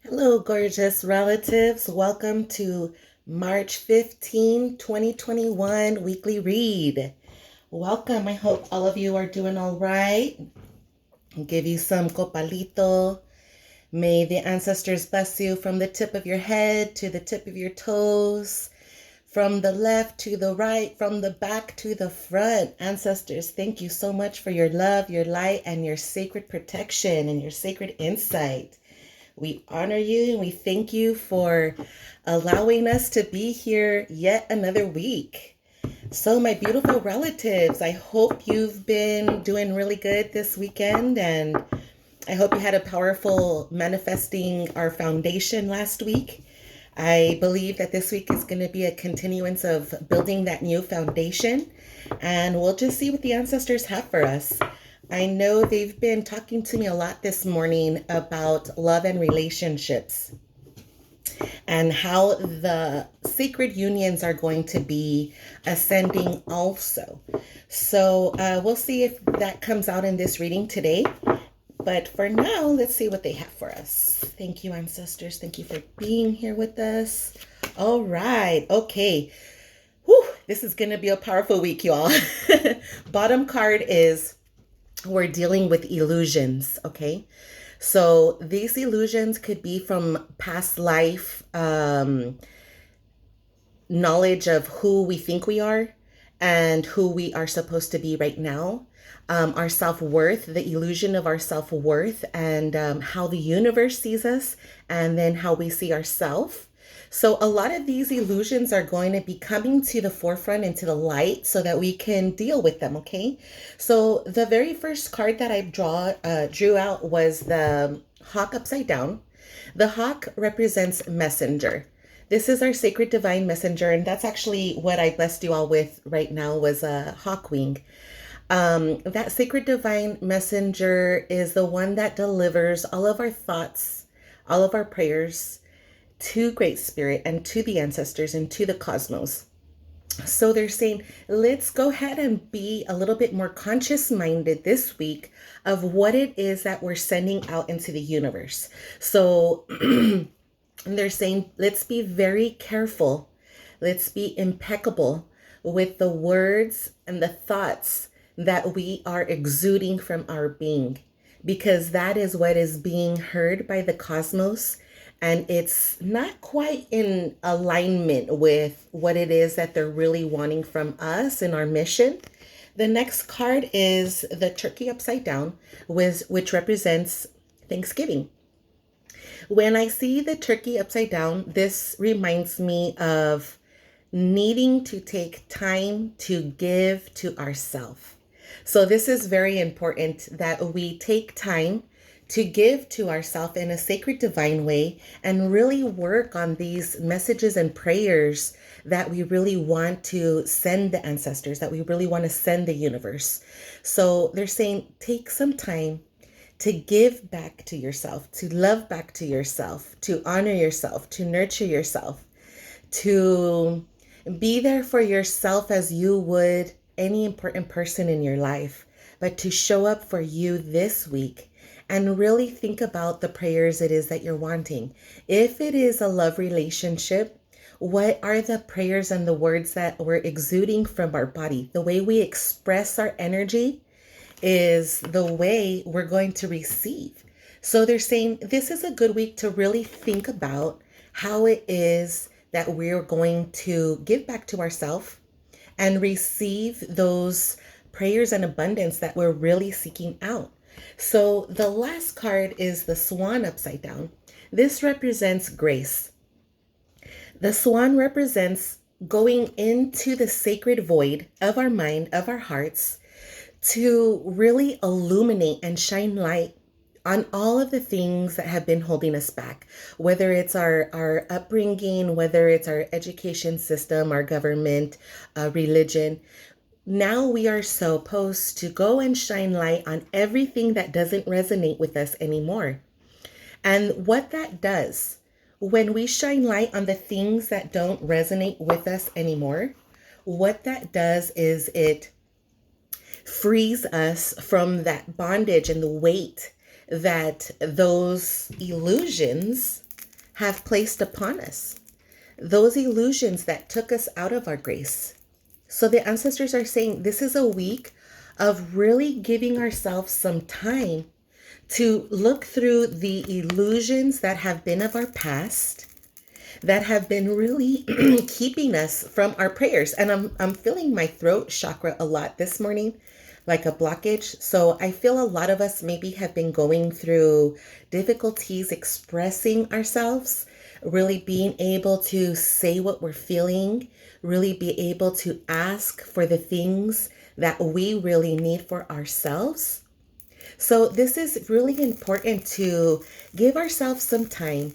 Hello, gorgeous relatives. Welcome to March 15, 2021 weekly read. Welcome. I hope all of you are doing all right. I'll give you some copalito. May the ancestors bless you from the tip of your head to the tip of your toes, from the left to the right, from the back to the front. Ancestors, thank you so much for your love, your light, and your sacred protection and your sacred insight. We honor you and we thank you for allowing us to be here yet another week. So, my beautiful relatives, I hope you've been doing really good this weekend, and I hope you had a powerful manifesting our foundation last week. I believe that this week is going to be a continuance of building that new foundation, and we'll just see what the ancestors have for us. I know they've been talking to me a lot this morning about love and relationships and how the sacred unions are going to be ascending also. So we'll see if that comes out in this reading today. But for now, let's see what they have for us. Thank you, ancestors. Thank you for being here with us. All right. Okay. Whew, this is going to be a powerful week, y'all. Bottom card is we're dealing with illusions, okay? So these illusions could be from past life, knowledge of who we think we are and who we are supposed to be right now. Our self-worth, the illusion of our self-worth, and how the universe sees us, and then how we see ourselves. So a lot of these illusions are going to be coming to the forefront and to the light so that we can deal with them, okay? So the very first card that I drew out was the hawk upside down. The hawk represents messenger. This is our sacred divine messenger, and that's actually what I blessed you all with right now was a hawk wing. That sacred divine messenger is the one that delivers all of our thoughts, all of our prayers to Great Spirit and to the ancestors and to the cosmos. So they're saying, let's go ahead and be a little bit more conscious minded this week of what it is that we're sending out into the universe. So they're saying, let's be very careful. Let's be impeccable with the words and the thoughts that we are exuding from our being, because that is what is being heard by the cosmos, and it's not quite in alignment with what it is that they're really wanting from us in our mission. The next card is the turkey upside down, which represents Thanksgiving. When I see the turkey upside down, this reminds me of needing to take time to give to ourselves. So this is very important that we take time to give to ourselves in a sacred divine way and really work on these messages and prayers that we really want to send the ancestors, that we really want to send the universe. So they're saying take some time to give back to yourself, to love back to yourself, to honor yourself, to nurture yourself, to be there for yourself as you would any important person in your life, but to show up for you this week and really think about the prayers it is that you're wanting. If it is a love relationship, what are the prayers and the words that we're exuding from our body? The way we express our energy is the way we're going to receive. So they're saying this is a good week to really think about how it is that we're going to give back to ourselves and receive those prayers and abundance that we're really seeking out. So the last card is the swan upside down. This represents grace. The swan represents going into the sacred void of our mind, of our hearts, to really illuminate and shine light on all of the things that have been holding us back, whether it's our upbringing, whether it's our education system, our government, religion. Now we are supposed to go and shine light on everything that doesn't resonate with us anymore. And what that does, when we shine light on the things that don't resonate with us anymore, what that does is it frees us from that bondage and the weight that those illusions have placed upon us, those illusions that took us out of our grace. So the ancestors are saying this is a week of really giving ourselves some time to look through the illusions that have been of our past, that have been really keeping us from our prayers. And I'm feeling my throat chakra a lot this morning, like a blockage. So I feel a lot of us maybe have been going through difficulties expressing ourselves, really being able to say what we're feeling, really be able to ask for the things that we really need for ourselves. So this is really important to give ourselves some time.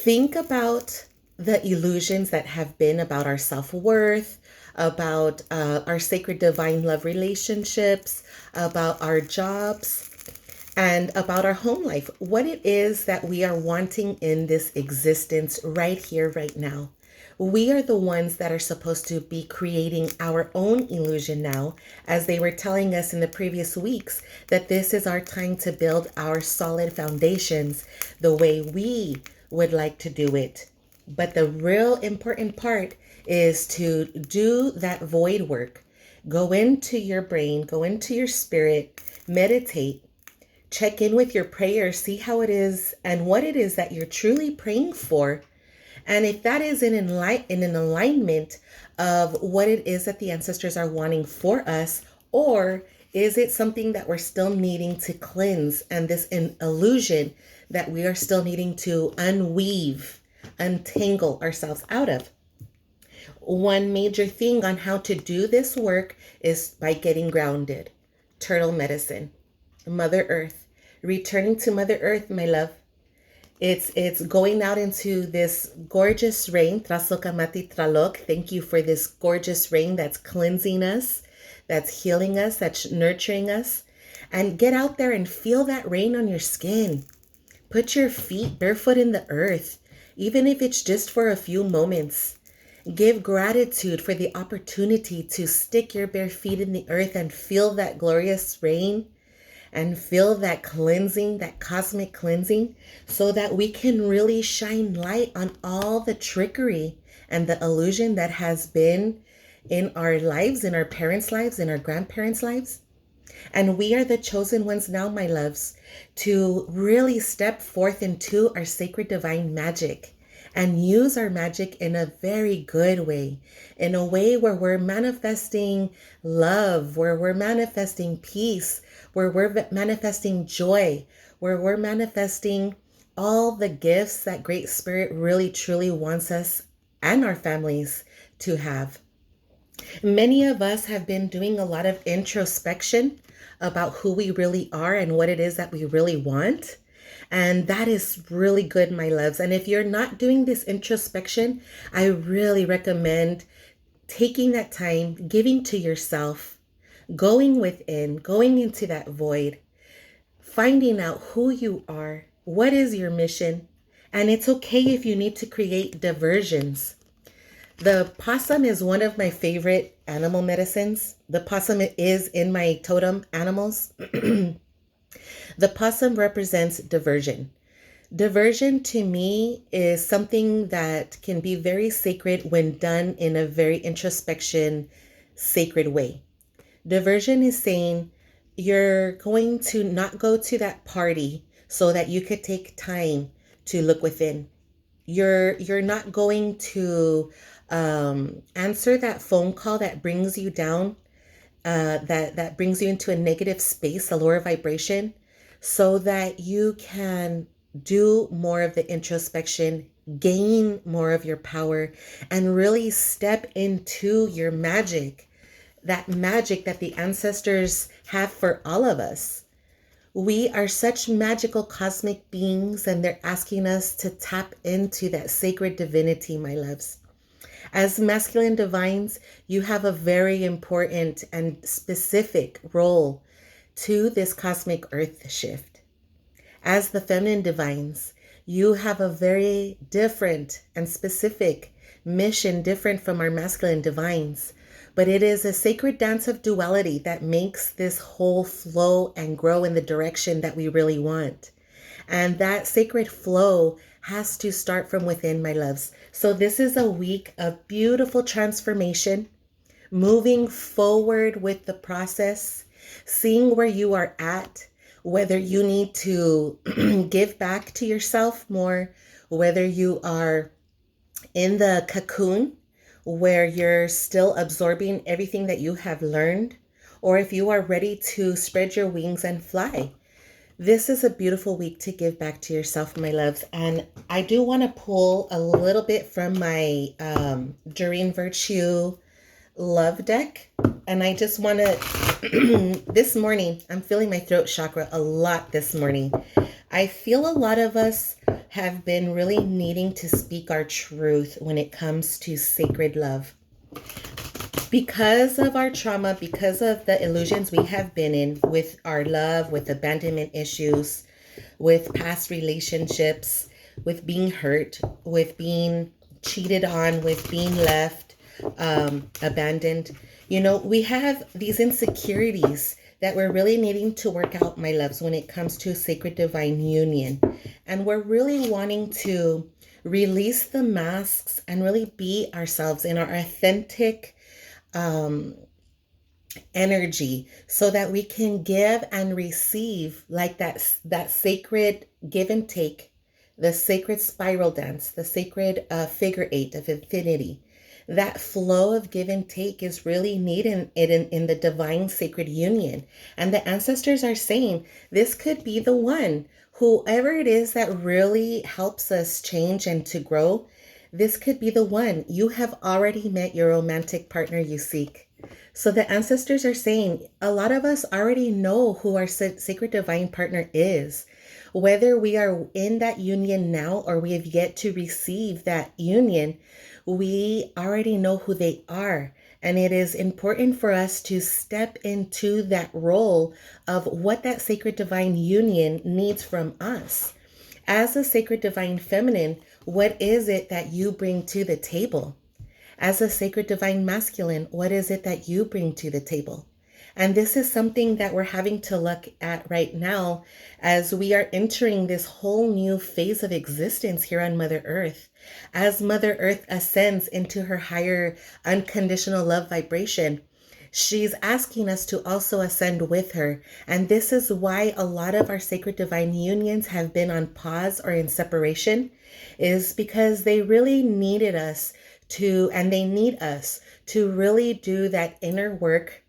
Think about the illusions that have been about our self-worth, about our sacred divine love relationships, about our jobs, and about our home life. What it is that we are wanting in this existence right here, right now. We are the ones that are supposed to be creating our own illusion now, as they were telling us in the previous weeks, that this is our time to build our solid foundations the way we would like to do it. But the real important part is to do that void work. Go into your brain, go into your spirit, meditate, check in with your prayers, see how it is and what it is that you're truly praying for. And if that is in an alignment of what it is that the ancestors are wanting for us, or is it something that we're still needing to cleanse and this illusion that we are still needing to untangle ourselves out of? One major thing on how to do this work is by getting grounded. Turtle medicine, Mother Earth, returning to Mother Earth, my love. It's going out into this gorgeous rain. Trasokamati Tralok. Thank you for this gorgeous rain that's cleansing us, that's healing us, that's nurturing us. And get out there and feel that rain on your skin. Put your feet barefoot in the earth, even if it's just for a few moments. Give gratitude for the opportunity to stick your bare feet in the earth and feel that glorious rain and feel that cleansing, that cosmic cleansing, so that we can really shine light on all the trickery and the illusion that has been in our lives, in our parents' lives, in our grandparents' lives. And we are the chosen ones now, my loves, to really step forth into our sacred divine magic and use our magic in a very good way, in a way where we're manifesting love, where we're manifesting peace, where we're manifesting joy, where we're manifesting all the gifts that Great Spirit really truly wants us and our families to have. Many of us have been doing a lot of introspection about who we really are and what it is that we really want. And that is really good, my loves. And if you're not doing this introspection, I really recommend taking that time, giving to yourself, going within, going into that void, finding out who you are, what is your mission. And it's okay if you need to create diversions. The possum is one of my favorite animal medicines. The possum is in my totem animals. The possum represents diversion. Diversion to me is something that can be very sacred when done in a very introspection, sacred way. Diversion is saying you're going to not go to that party so that you could take time to look within. You're not going to answer that phone call that brings you down, that brings you into a negative space, a lower vibration, so that you can do more of the introspection, gain more of your power, and really step into your magic, that magic that the ancestors have for all of us. We are such magical cosmic beings, and they're asking us to tap into that sacred divinity, my loves. As masculine divines, you have a very important and specific role to this cosmic earth shift. As the feminine divines, you have a very different and specific mission, different from our masculine divines. But it is a sacred dance of duality that makes this whole flow and grow in the direction that we really want. And that sacred flow has to start from within, my loves. So this is a week of beautiful transformation, moving forward with the process, seeing where you are at, whether you need to give back to yourself more, whether you are in the cocoon where you're still absorbing everything that you have learned, or if you are ready to spread your wings and fly. This is a beautiful week to give back to yourself, my loves. And I do want to pull a little bit from my Doreen Virtue love deck. And I just want to, this morning, I'm feeling my throat chakra a lot this morning. I feel a lot of us have been really needing to speak our truth when it comes to sacred love. Because of our trauma, because of the illusions we have been in with our love, with abandonment issues, with past relationships, with being hurt, with being cheated on, with being left, abandoned. We have these insecurities that we're really needing to work out, my loves, when it comes to sacred divine union. And we're really wanting to release the masks and really be ourselves in our authentic energy, so that we can give and receive, like that sacred give and take, the sacred spiral dance, the sacred figure eight of infinity. That flow of give and take is really needed in the divine sacred union. And the ancestors are saying this could be the one. Whoever it is that really helps us change and to grow, this could be the one. You have already met your romantic partner you seek. So the ancestors are saying a lot of us already know who our sacred divine partner is. Whether we are in that union now or we have yet to receive that union, we already know who they are. And it is important for us to step into that role of what that sacred divine union needs from us. As a sacred divine feminine, what is it that you bring to the table? As a sacred divine masculine, what is it that you bring to the table? And this is something that we're having to look at right now as we are entering this whole new phase of existence here on Mother Earth. As Mother Earth ascends into her higher unconditional love vibration, she's asking us to also ascend with her. And this is why a lot of our sacred divine unions have been on pause or in separation, is because they really needed us to, and they need us to really do that inner work,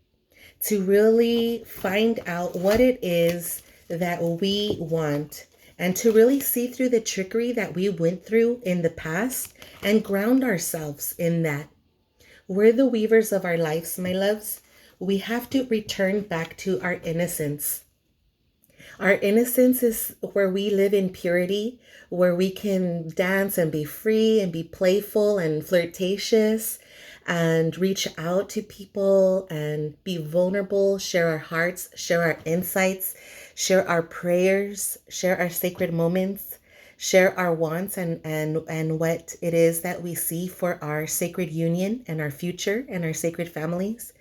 to really find out what it is that we want, and to really see through the trickery that we went through in the past and ground ourselves in that. We're the weavers of our lives, my loves. We have to return back to our innocence. Our innocence is where we live in purity, where we can dance and be free and be playful and flirtatious and reach out to people and be vulnerable, share our hearts, share our insights, share our prayers, share our sacred moments, share our wants and what it is that we see for our sacred union and our future and our sacred families.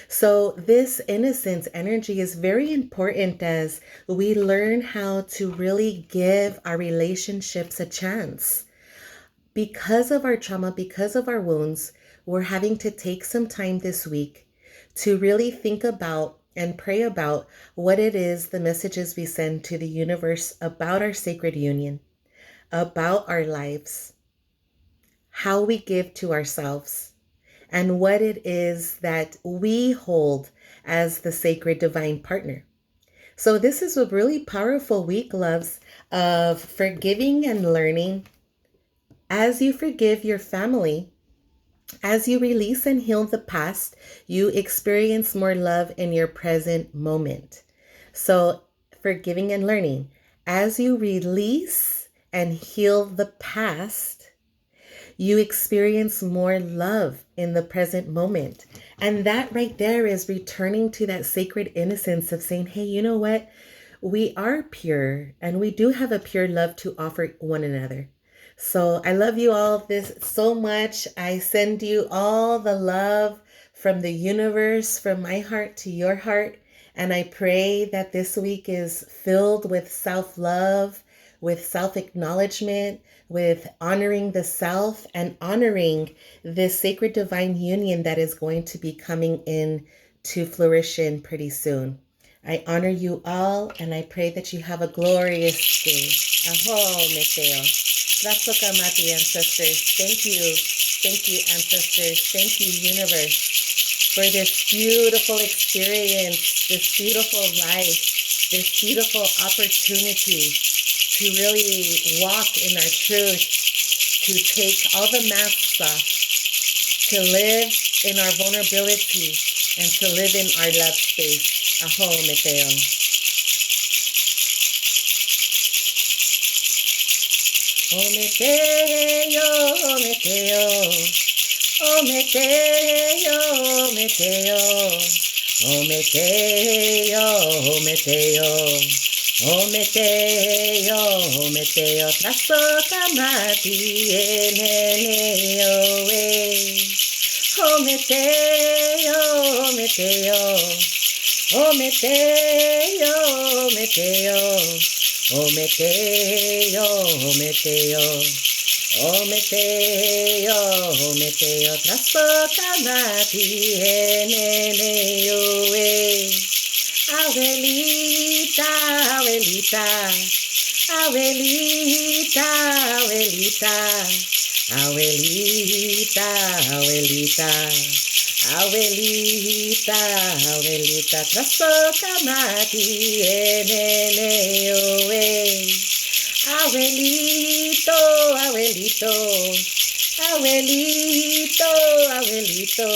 So this innocence energy is very important as we learn how to really give our relationships a chance. Because of our trauma, because of our wounds, we're having to take some time this week to really think about and pray about what it is, the messages we send to the universe about our sacred union, about our lives, how we give to ourselves, and what it is that we hold as the sacred divine partner. So this is a really powerful week, loves, of forgiving and learning. As you forgive your family, as you release and heal the past, you experience more love in your present moment. So forgiving and learning. As you release and heal the past, you experience more love in the present moment. And that right there is returning to that sacred innocence of saying, hey, you know what? We are pure and we do have a pure love to offer one another. So I love you all this so much. I send you all the love from the universe, from my heart to your heart. And I pray that this week is filled with self-love, with self-acknowledgement, with honoring the self and honoring this sacred divine union that is going to be coming in to fruition pretty soon. I honor you all and I pray that you have a glorious day. Aho, Meteo. Rasokamati, ancestors. Thank you. Thank you, ancestors. Thank you, universe, for this beautiful experience, this beautiful life, this beautiful opportunity to really walk in our truth, to take all the masks off, to live in our vulnerability, and to live in our love space. Aho, Meteo. Oh, Meteo, oh, Meteo. Oh, Meteo, oh, Meteo. Oh, Meteo, oh, Meteo. Oh, Meteo, oh, Meteo. Traso kamati eneneo e. Oh, Meteo, oh, Meteo. Oh, Meteo, oh, Meteo. Oh, Meteo, oh, Meteo. Oh, Meteo, traso kamati eneneo e. Abuelita, abuelita, abuelita, abuelita, abuelita, abuelita, abuelita, abuelita, traso kamati eneneo e. Abuelito, abuelito, abuelito, abuelito,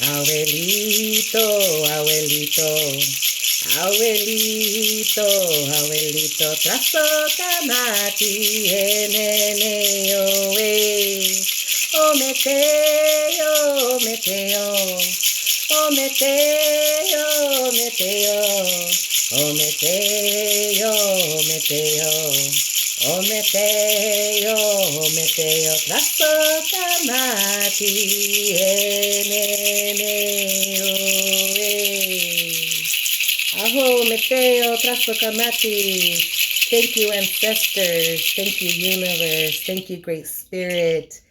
abuelito, abuelito, abuelito, abuelito, traso kamati eneneo e. Oh, Meteo, oh, Meteo, oh, Meteo, oh, Meteo. Oh, Meteo, oh, Meteo, oh, Meteo, oh, Meteo, traso kamati eneneo e. Aho, Meteo, traso kamati. Thank you, ancestors. Thank you, universe. Thank you, great spirit.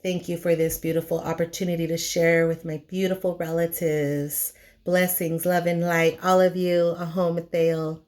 Thank you for this beautiful opportunity to share with my beautiful relatives. Blessings, love, and light, all of you. Aho, Mateo.